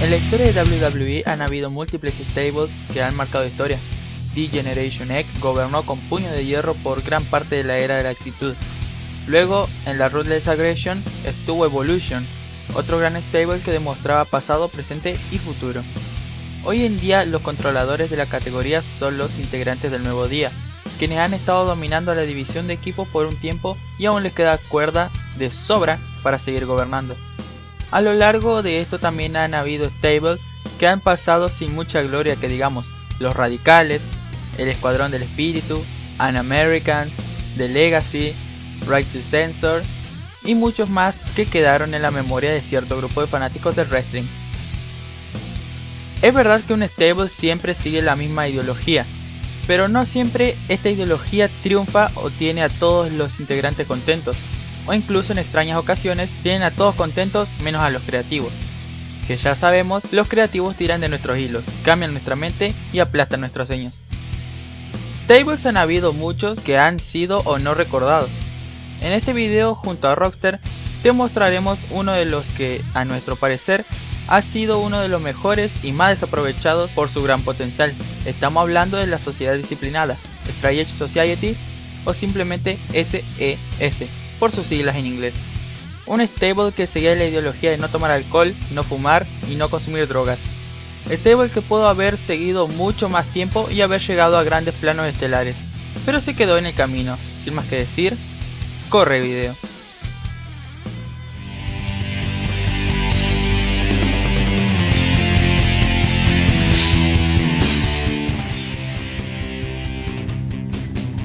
En la historia de WWE han habido múltiples stables que han marcado historia. D-Generation X gobernó con puño de hierro por gran parte de la era de la actitud. Luego, en la Ruthless Aggression, estuvo Evolution, otro gran stable que demostraba pasado, presente y futuro. Hoy en día los controladores de la categoría son los integrantes del Nuevo Día, quienes han estado dominando a la división de equipos por un tiempo y aún les queda cuerda de sobra para seguir gobernando. A lo largo de esto también han habido stables que han pasado sin mucha gloria que digamos, los Radicales, el Escuadrón del Espíritu, An American, The Legacy, Right to Censor y muchos más que quedaron en la memoria de cierto grupo de fanáticos del wrestling. Es verdad que un stable siempre sigue la misma ideología, pero no siempre esta ideología triunfa o tiene a todos los integrantes contentos, o incluso en extrañas ocasiones tienen a todos contentos menos a los creativos, que ya sabemos los creativos tiran de nuestros hilos, cambian nuestra mente y aplastan nuestros sueños. Stables han habido muchos que han sido o no recordados. En este video junto a Rockstar te mostraremos uno de los que a nuestro parecer ha sido uno de los mejores y más desaprovechados por su gran potencial. Estamos hablando de la Sociedad Disciplinada, Straight Edge Society o simplemente SES por sus siglas en inglés. Un stable que seguía la ideología de no tomar alcohol, no fumar y no consumir drogas. Stable que pudo haber seguido mucho más tiempo y haber llegado a grandes planos estelares, pero se quedó en el camino. Sin más que decir, corre video.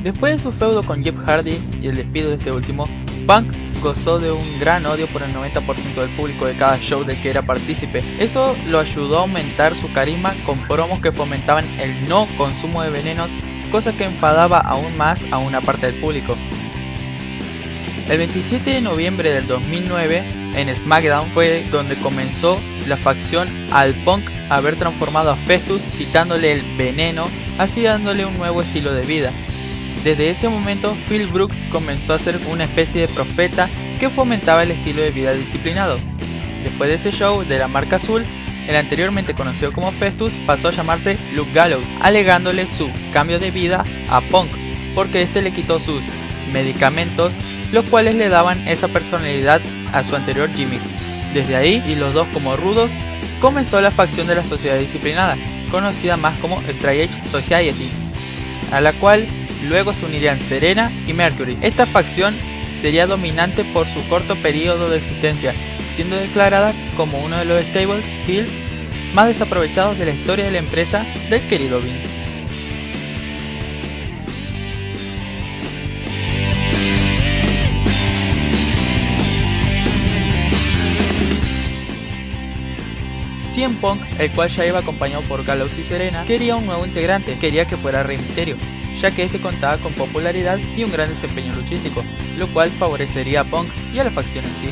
Después de su feudo con Jeff Hardy y el despido de este último, Punk gozó de un gran odio por el 90% del público de cada show del que era partícipe. Eso lo ayudó a aumentar su carisma con promos que fomentaban el no consumo de venenos, cosa que enfadaba aún más a una parte del público. El 27 de noviembre del 2009, en SmackDown, fue donde comenzó la facción al Punk haber transformado a Festus quitándole el veneno, así dándole un nuevo estilo de vida. Desde ese momento, Phil Brooks comenzó a ser una especie de profeta que fomentaba el estilo de vida disciplinado. Después de ese show de la marca azul, el anteriormente conocido como Festus pasó a llamarse Luke Gallows, alegándole su cambio de vida a Punk, porque este le quitó sus medicamentos, los cuales le daban esa personalidad a su anterior gimmick. Desde ahí, y los dos como rudos, comenzó la facción de la Sociedad Disciplinada, conocida más como Straight Edge Society, a la cual luego se unirían Serena y Mercury. Esta facción sería dominante por su corto periodo de existencia, siendo declarada como uno de los stables heels más desaprovechados de la historia de la empresa del querido Vince. CM Punk, el cual ya iba acompañado por Gallows y Serena, quería un nuevo integrante, quería que fuera Rey Mysterio, ya que este contaba con popularidad y un gran desempeño luchístico, lo cual favorecería a Punk y a la facción en sí.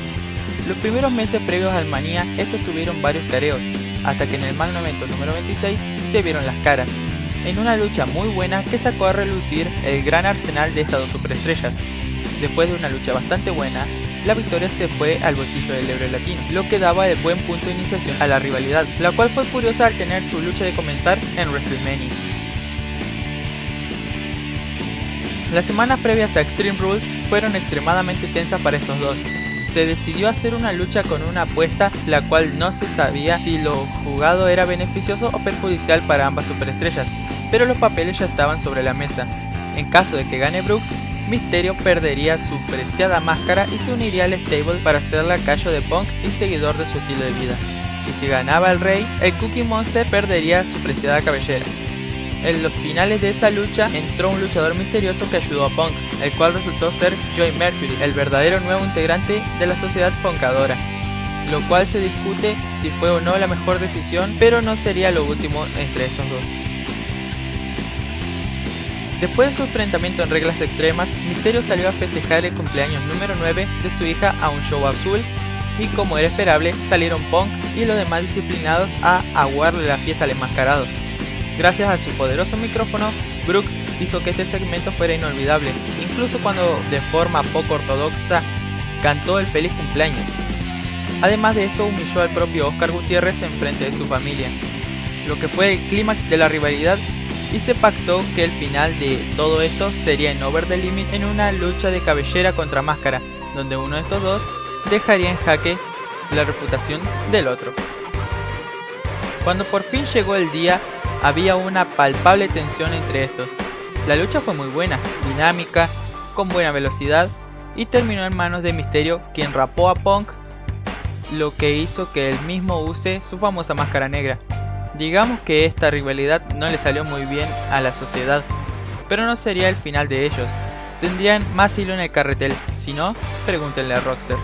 Los primeros meses previos al Mania, estos tuvieron varios careos, hasta que en el Magno Evento número 26 se vieron las caras, en una lucha muy buena que sacó a relucir el gran arsenal de estas dos superestrellas. Después de una lucha bastante buena, la victoria se fue al bolsillo del héroe latino, lo que daba el buen punto de iniciación a la rivalidad, la cual fue curiosa al tener su lucha de comenzar en WrestleMania. Las semanas previas a Extreme Rules fueron extremadamente tensas para estos dos. Se decidió hacer una lucha con una apuesta, la cual no se sabía si lo jugado era beneficioso o perjudicial para ambas superestrellas, pero los papeles ya estaban sobre la mesa. En caso de que gane Brooks, Mysterio perdería su preciada máscara y se uniría al stable para ser lacayo de Punk y seguidor de su estilo de vida. Y si ganaba el Rey, el Cookie Monster perdería su preciada cabellera. En los finales de esa lucha entró un luchador misterioso que ayudó a Punk, el cual resultó ser Joey Mercury, el verdadero nuevo integrante de la sociedad punkadora, lo cual se discute si fue o no la mejor decisión, pero no sería lo último entre estos dos. Después de su enfrentamiento en reglas extremas, Mysterio salió a festejar el cumpleaños número 9 de su hija a un show azul, y como era esperable, salieron Punk y los demás disciplinados a aguarle la fiesta al enmascarado. Gracias a su poderoso micrófono, Brooks hizo que este segmento fuera inolvidable, incluso cuando de forma poco ortodoxa cantó el feliz cumpleaños. Además de esto, humilló al propio Oscar Gutiérrez en frente de su familia, lo que fue el clímax de la rivalidad, y se pactó que el final de todo esto sería en Over the Limit, en una lucha de cabellera contra máscara, donde uno de estos dos dejaría en jaque la reputación del otro. Cuando por fin llegó el día, había una palpable tensión entre estos. La lucha fue muy buena, dinámica, con buena velocidad, y terminó en manos de Mysterio, quien rapó a Punk, lo que hizo que él mismo use su famosa máscara negra. Digamos que esta rivalidad no le salió muy bien a la sociedad, pero no sería el final de ellos. Tendrían más hilo en el carretel, si no, pregúntenle a Rockstar.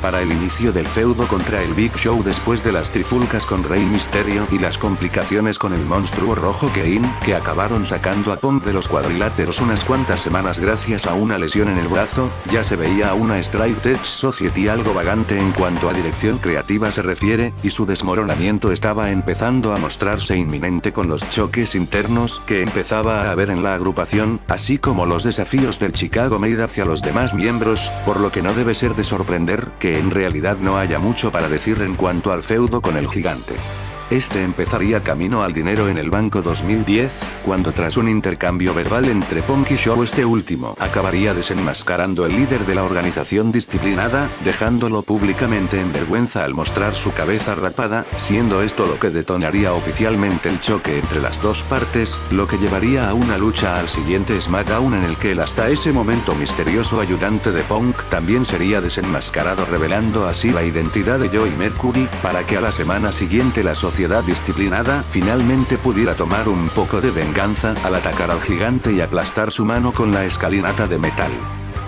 Para el inicio del feudo contra el Big Show después de las trifulcas con Rey Mysterio y las complicaciones con el monstruo rojo Kane, que acabaron sacando a Punk de los cuadriláteros unas cuantas semanas gracias a una lesión en el brazo, ya se veía a una Straight Edge Society algo vagante en cuanto a dirección creativa se refiere, y su desmoronamiento estaba empezando a mostrarse inminente con los choques internos que empezaba a haber en la agrupación, así como los desafíos del Chicago Med hacia los demás miembros, por lo que no debe ser de sorprender que en realidad no haya mucho para decir en cuanto al feudo con el gigante. Este empezaría camino al dinero en el banco 2010, cuando tras un intercambio verbal entre Punk y Show este último acabaría desenmascarando el líder de la organización disciplinada, dejándolo públicamente en vergüenza al mostrar su cabeza rapada, siendo esto lo que detonaría oficialmente el choque entre las dos partes, lo que llevaría a una lucha al siguiente SmackDown en el que el hasta ese momento misterioso ayudante de Punk también sería desenmascarado, revelando así la identidad de Joey Mercury, para que a la semana siguiente la sociedad disciplinada finalmente pudiera tomar un poco de venganza al atacar al gigante y aplastar su mano con la escalinata de metal.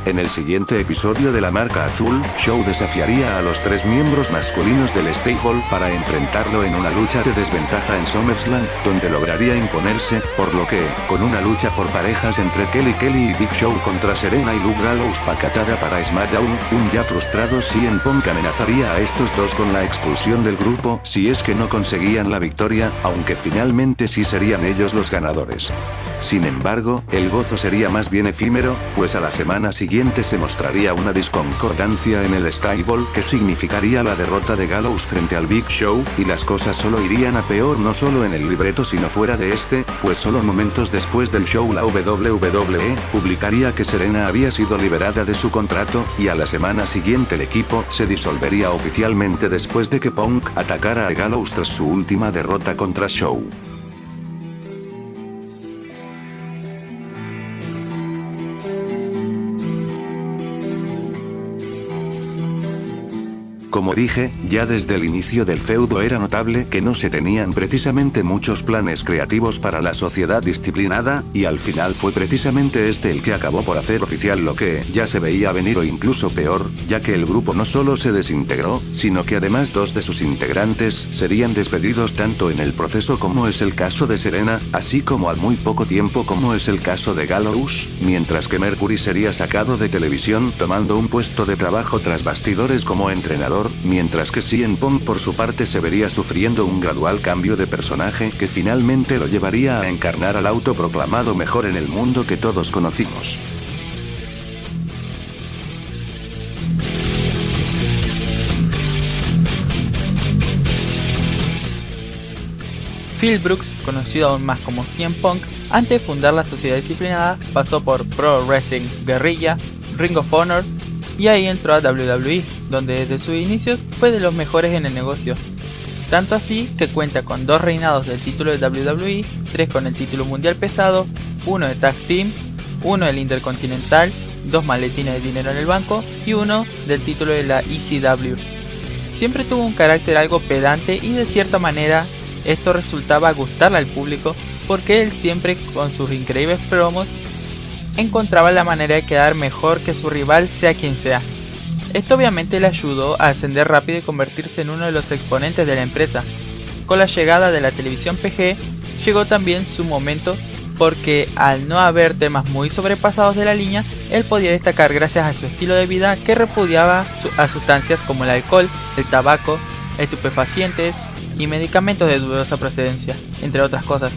En el siguiente episodio de la marca azul, Show desafiaría a los tres miembros masculinos del stable para enfrentarlo en una lucha de desventaja en SummerSlam, donde lograría imponerse, por lo que, con una lucha por parejas entre Kelly y Big Show contra Serena y Luke Gallows pacatada para SmackDown, un ya frustrado CM Punk amenazaría a estos dos con la expulsión del grupo si es que no conseguían la victoria, aunque finalmente sí serían ellos los ganadores. Sin embargo, el gozo sería más bien efímero, pues a la semana siguiente se mostraría una disconcordancia en el stable que significaría la derrota de Gallows frente al Big Show, y las cosas solo irían a peor no solo en el libreto sino fuera de este, pues solo momentos después del show la WWE publicaría que Serena había sido liberada de su contrato, y a la semana siguiente el equipo se disolvería oficialmente después de que Punk atacara a Gallows tras su última derrota contra Show. Como dije, ya desde el inicio del feudo era notable que no se tenían precisamente muchos planes creativos para la sociedad disciplinada, y al final fue precisamente este el que acabó por hacer oficial lo que ya se veía venir o incluso peor, ya que el grupo no solo se desintegró, sino que además dos de sus integrantes serían despedidos tanto en el proceso como es el caso de Serena, así como al muy poco tiempo como es el caso de Gallows, mientras que Mercury sería sacado de televisión tomando un puesto de trabajo tras bastidores como entrenador, mientras que CM Punk por su parte se vería sufriendo un gradual cambio de personaje que finalmente lo llevaría a encarnar al autoproclamado mejor en el mundo que todos conocimos. Phil Brooks, conocido aún más como CM Punk, antes de fundar la sociedad disciplinada, pasó por Pro Wrestling Guerrilla, Ring of Honor, y ahí entró a WWE, donde desde sus inicios fue de los mejores en el negocio. Tanto así que cuenta con 2 reinados del título de WWE, 3 con el título mundial pesado, 1 de Tag Team, 1 del Intercontinental, 2 maletines de dinero en el banco y 1 del título de la ECW. Siempre tuvo un carácter algo pedante y de cierta manera esto resultaba gustarle al público, porque él siempre con sus increíbles promos encontraba la manera de quedar mejor que su rival sea quien sea. Esto obviamente le ayudó a ascender rápido y convertirse en uno de los exponentes de la empresa. Con la llegada de la televisión PG, llegó también su momento porque al no haber temas muy sobrepasados de la línea, él podía destacar gracias a su estilo de vida que repudiaba a sustancias como el alcohol, el tabaco, estupefacientes y medicamentos de dudosa procedencia, entre otras cosas.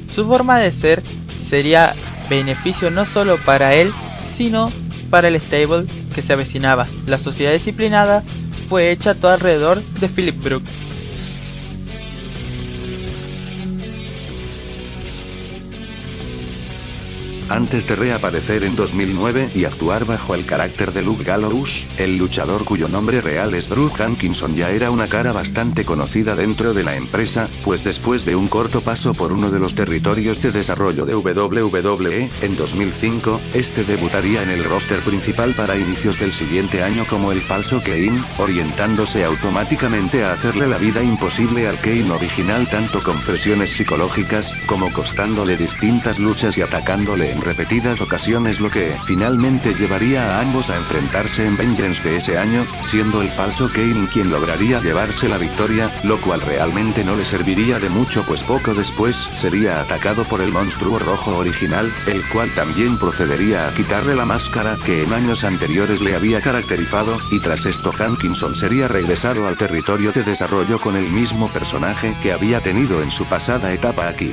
Su forma de ser sería beneficio no solo para él, sino para el stable que se avecinaba. La sociedad disciplinada fue hecha todo alrededor de Phillip Brooks. Antes de reaparecer en 2009 y actuar bajo el carácter de Luke Gallows, el luchador cuyo nombre real es Bruce Hankinson ya era una cara bastante conocida dentro de la empresa, pues después de un corto paso por uno de los territorios de desarrollo de WWE, en 2005, este debutaría en el roster principal para inicios del siguiente año como el falso Kane, orientándose automáticamente a hacerle la vida imposible al Kane original tanto con presiones psicológicas, como costándole distintas luchas y atacándole en repetidas ocasiones, lo que finalmente llevaría a ambos a enfrentarse en Vengeance de ese año, siendo el falso Kane quien lograría llevarse la victoria, lo cual realmente no le serviría de mucho pues poco después sería atacado por el monstruo rojo original, el cual también procedería a quitarle la máscara que en años anteriores le había caracterizado, y tras esto Hankinson sería regresado al territorio de desarrollo con el mismo personaje que había tenido en su pasada etapa aquí.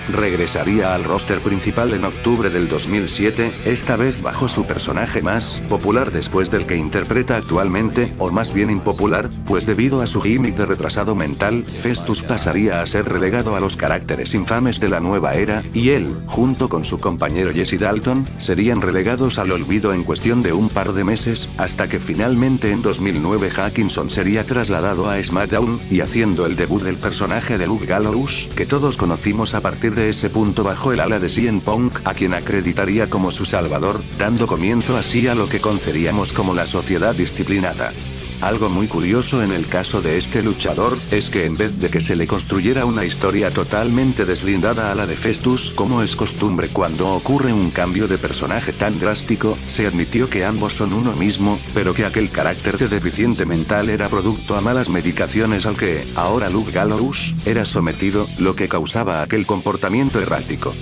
Regresaría al roster principal en octubre del 2007, esta vez bajo su personaje más popular después del que interpreta actualmente, o más bien impopular, pues debido a su gimmick de retrasado mental, Festus pasaría a ser relegado a los caracteres infames de la nueva era, y él, junto con su compañero Jesse Dalton, serían relegados al olvido en cuestión de un par de meses, hasta que finalmente en 2009 Hankinson sería trasladado a SmackDown, y haciendo el debut del personaje de Luke Gallows, que todos conocimos a partir de ese punto bajo el ala de CM Punk, a quien acreditaría como su salvador, dando comienzo así a lo que conoceríamos como la sociedad disciplinada. Algo muy curioso en el caso de este luchador, es que en vez de que se le construyera una historia totalmente deslindada a la de Festus como es costumbre cuando ocurre un cambio de personaje tan drástico, se admitió que ambos son uno mismo, pero que aquel carácter de deficiente mental era producto a malas medicaciones al que, ahora Luke Gallows, era sometido, lo que causaba aquel comportamiento errático.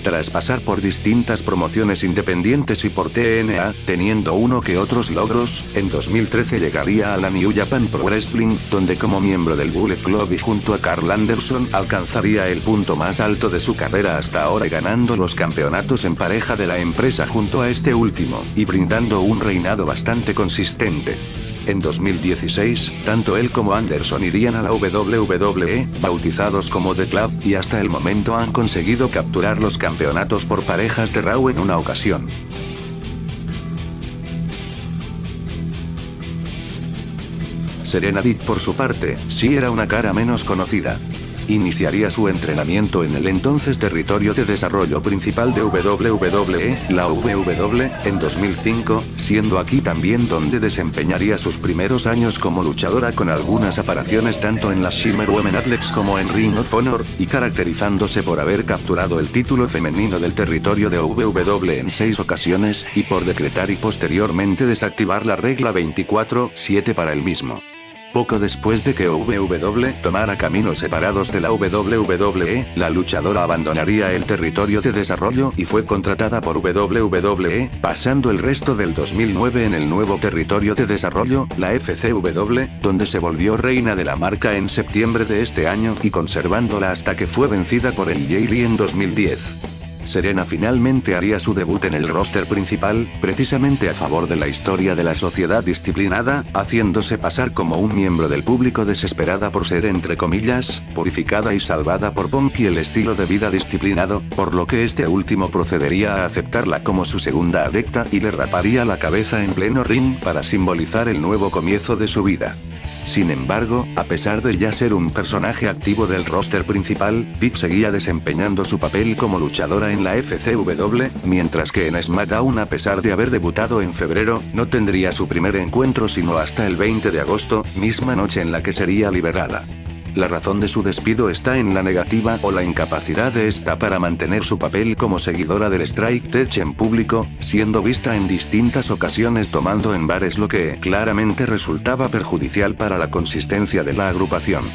Tras pasar por distintas promociones independientes y por TNA, teniendo uno que otros logros, en 2013 llegaría a la New Japan Pro Wrestling, donde como miembro del Bullet Club y junto a Carl Anderson alcanzaría el punto más alto de su carrera hasta ahora ganando los campeonatos en pareja de la empresa junto a este último, y brindando un reinado bastante consistente. En 2016, tanto él como Anderson irían a la WWE, bautizados como The Club, y hasta el momento han conseguido capturar los campeonatos por parejas de Raw en una ocasión. Serena Deeb por su parte, sí era una cara menos conocida. Iniciaría su entrenamiento en el entonces territorio de desarrollo principal de WWE, la WW, en 2005, siendo aquí también donde desempeñaría sus primeros años como luchadora con algunas apariciones tanto en las Shimmer Women Athletes como en Ring of Honor, y caracterizándose por haber capturado el título femenino del territorio de WWE en 6 ocasiones, y por decretar y posteriormente desactivar la regla 24/7 para el mismo. Poco después de que WW tomara caminos separados de la WWE, la luchadora abandonaría el territorio de desarrollo y fue contratada por WWE, pasando el resto del 2009 en el nuevo territorio de desarrollo, la FCW, donde se volvió reina de la marca en septiembre de este año y conservándola hasta que fue vencida por el Jay Lee en 2010. Serena finalmente haría su debut en el roster principal, precisamente a favor de la historia de la sociedad disciplinada, haciéndose pasar como un miembro del público desesperada por ser entre comillas, purificada y salvada por Punk y el estilo de vida disciplinado, por lo que este último procedería a aceptarla como su segunda adepta y le raparía la cabeza en pleno ring para simbolizar el nuevo comienzo de su vida. Sin embargo, a pesar de ya ser un personaje activo del roster principal, Deeb seguía desempeñando su papel como luchadora en la FCW, mientras que en SmackDown, a pesar de haber debutado en febrero, no tendría su primer encuentro sino hasta el 20 de agosto, misma noche en la que sería liberada. La razón de su despido está en la negativa o la incapacidad de esta para mantener su papel como seguidora del Straight Edge en público, siendo vista en distintas ocasiones tomando en bares, lo que claramente resultaba perjudicial para la consistencia de la agrupación.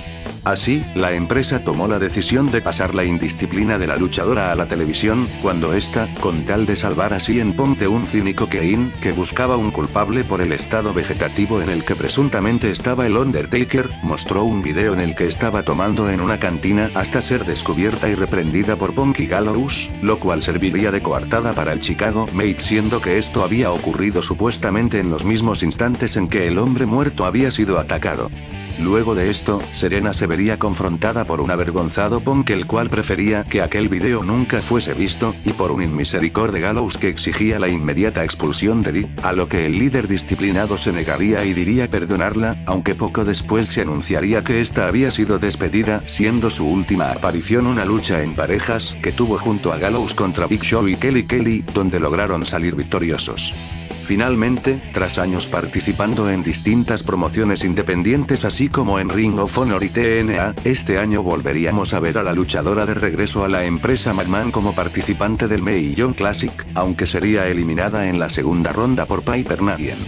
Así, la empresa tomó la decisión de pasar la indisciplina de la luchadora a la televisión, cuando ésta, con tal de salvar a CM Punk de un cínico Kane, que buscaba un culpable por el estado vegetativo en el que presuntamente estaba el Undertaker, mostró un video en el que estaba tomando en una cantina hasta ser descubierta y reprendida por Punk y Gallows, lo cual serviría de coartada para el Chicago Mate, siendo que esto había ocurrido supuestamente en los mismos instantes en que el hombre muerto había sido atacado. Luego de esto, Serena se vería confrontada por un avergonzado Punk, el cual prefería que aquel video nunca fuese visto, y por un inmisericorde Gallows que exigía la inmediata expulsión de Dee, a lo que el líder disciplinado se negaría y diría perdonarla, aunque poco después se anunciaría que esta había sido despedida, siendo su última aparición una lucha en parejas, que tuvo junto a Gallows contra Big Show y Kelly, donde lograron salir victoriosos. Finalmente, tras años participando en distintas promociones independientes así como en Ring of Honor y TNA, este año volveríamos a ver a la luchadora de regreso a la empresa McMahon como participante del Mae Young Classic, aunque sería eliminada en la segunda ronda por Piper Niven.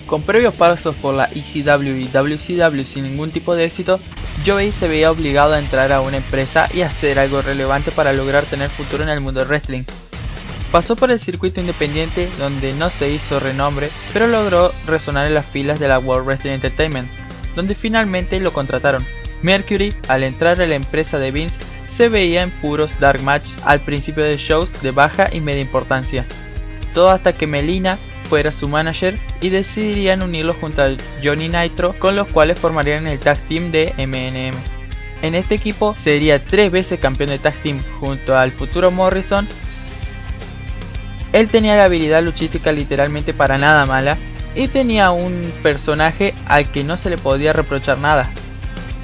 Con previos pasos por la ECW y WCW sin ningún tipo de éxito, Joey se veía obligado a entrar a una empresa y hacer algo relevante para lograr tener futuro en el mundo del wrestling. Pasó por el circuito independiente, donde no se hizo renombre, pero logró resonar en las filas de la World Wrestling Entertainment, donde finalmente lo contrataron. Mercury, al entrar a la empresa de Vince, se veía en puros dark match al principio de shows de baja y media importancia. Todo hasta que Melina fuera su manager y decidirían unirlo junto a Johnny Nitro, con los cuales formarían el tag team de MNM. En este equipo sería 3 veces campeón de tag team junto al futuro Morrison. Él tenía la habilidad luchística literalmente para nada mala y tenía un personaje al que no se le podía reprochar nada.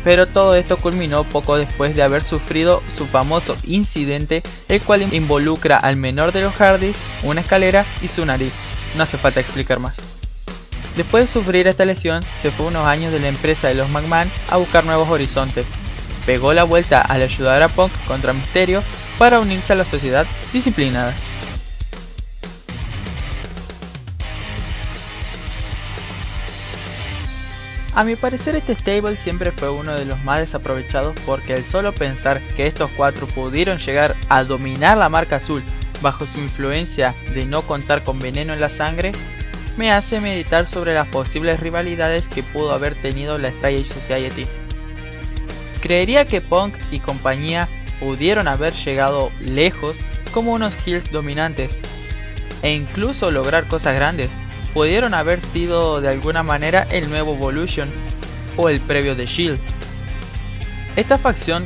Pero todo esto culminó poco después de haber sufrido su famoso incidente, el cual involucra al menor de los Hardys, una escalera y su nariz. No hace falta explicar más. Después de sufrir esta lesión, se fue unos años de la empresa de los McMahon a buscar nuevos horizontes. Pegó la vuelta al ayudar a Punk contra Mysterio para unirse a la sociedad disciplinada. A mi parecer, este stable siempre fue uno de los más desaprovechados, porque el solo pensar que estos 4 pudieron llegar a dominar la marca azul bajo su influencia de no contar con veneno en la sangre, me hace meditar sobre las posibles rivalidades que pudo haber tenido la Straight Edge Society. Creería que Punk y compañía pudieron haber llegado lejos como unos heels dominantes, e incluso lograr cosas grandes. Pudieron haber sido de alguna manera el nuevo Evolution o el previo de Shield. Esta facción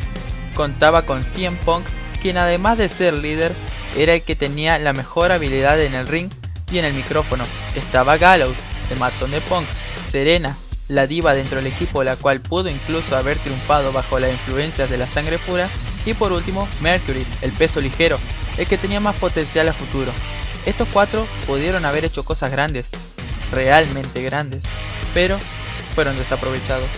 contaba con CM Punk, quien además de ser líder, era el que tenía la mejor habilidad en el ring y en el micrófono. Estaba Gallows, el matón de Punk, Serena, la diva dentro del equipo, la cual pudo incluso haber triunfado bajo las influencias de la sangre pura, y por último Mercury, el peso ligero, el que tenía más potencial a futuro. Estos 4 pudieron haber hecho cosas grandes, realmente grandes, pero fueron desaprovechados.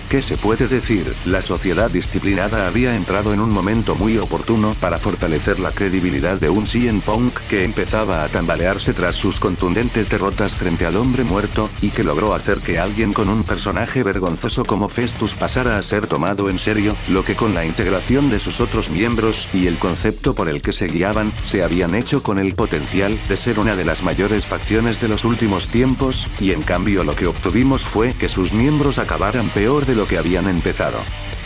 ¿Qué se puede decir? La sociedad disciplinada había entrado en un momento muy oportuno para fortalecer la credibilidad de un CM Punk que empezaba a tambalearse tras sus contundentes derrotas frente al hombre muerto, y que logró hacer que alguien con un personaje vergonzoso como Festus pasara a ser tomado en serio, lo que con la integración de sus otros miembros y el concepto por el que se guiaban, se habían hecho con el potencial de ser una de las mayores facciones de los últimos tiempos, y en cambio lo que obtuvimos fue que sus miembros acabaran peor de lo que habían empezado.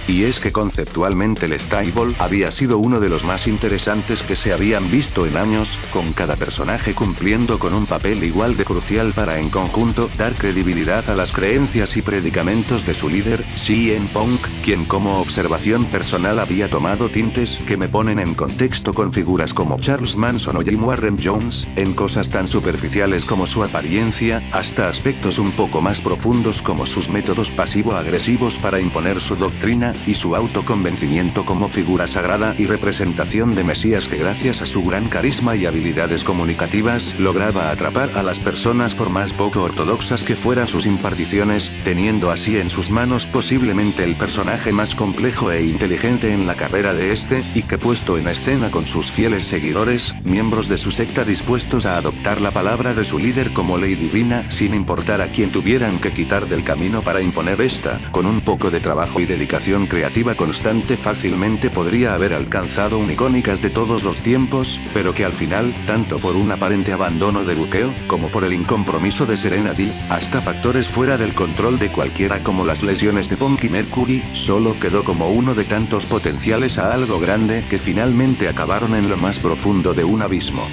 Y es que conceptualmente el stable había sido uno de los más interesantes que se habían visto en años, con cada personaje cumpliendo con un papel igual de crucial para en conjunto dar credibilidad a las creencias y predicamentos de su líder, CM Punk, quien como observación personal había tomado tintes que me ponen en contexto con figuras como Charles Manson o Jim Warren Jones, en cosas tan superficiales como su apariencia, hasta aspectos un poco más profundos como sus métodos pasivo-agresivos para imponer su doctrina, y su autoconvencimiento como figura sagrada y representación de Mesías que gracias a su gran carisma y habilidades comunicativas lograba atrapar a las personas por más poco ortodoxas que fueran sus imparticiones, teniendo así en sus manos posiblemente el personaje más complejo e inteligente en la carrera de este, y que puesto en escena con sus fieles seguidores, miembros de su secta dispuestos a adoptar la palabra de su líder como ley divina sin importar a quién tuvieran que quitar del camino para imponer esta, con un poco de trabajo y dedicación creativa constante fácilmente podría haber alcanzado un icónicas de todos los tiempos, pero que al final, tanto por un aparente abandono de buqueo, como por el incompromiso de Serenity, hasta factores fuera del control de cualquiera como las lesiones de Punk y Mercury, solo quedó como uno de tantos potenciales a algo grande que finalmente acabaron en lo más profundo de un abismo.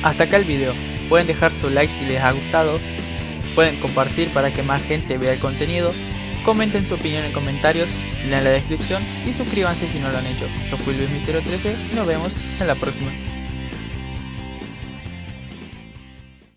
Hasta acá el video, pueden dejar su like si les ha gustado, pueden compartir para que más gente vea el contenido, comenten su opinión en comentarios, lean la descripción y suscríbanse si no lo han hecho. Yo fui Luis Misterio 13 y nos vemos en la próxima.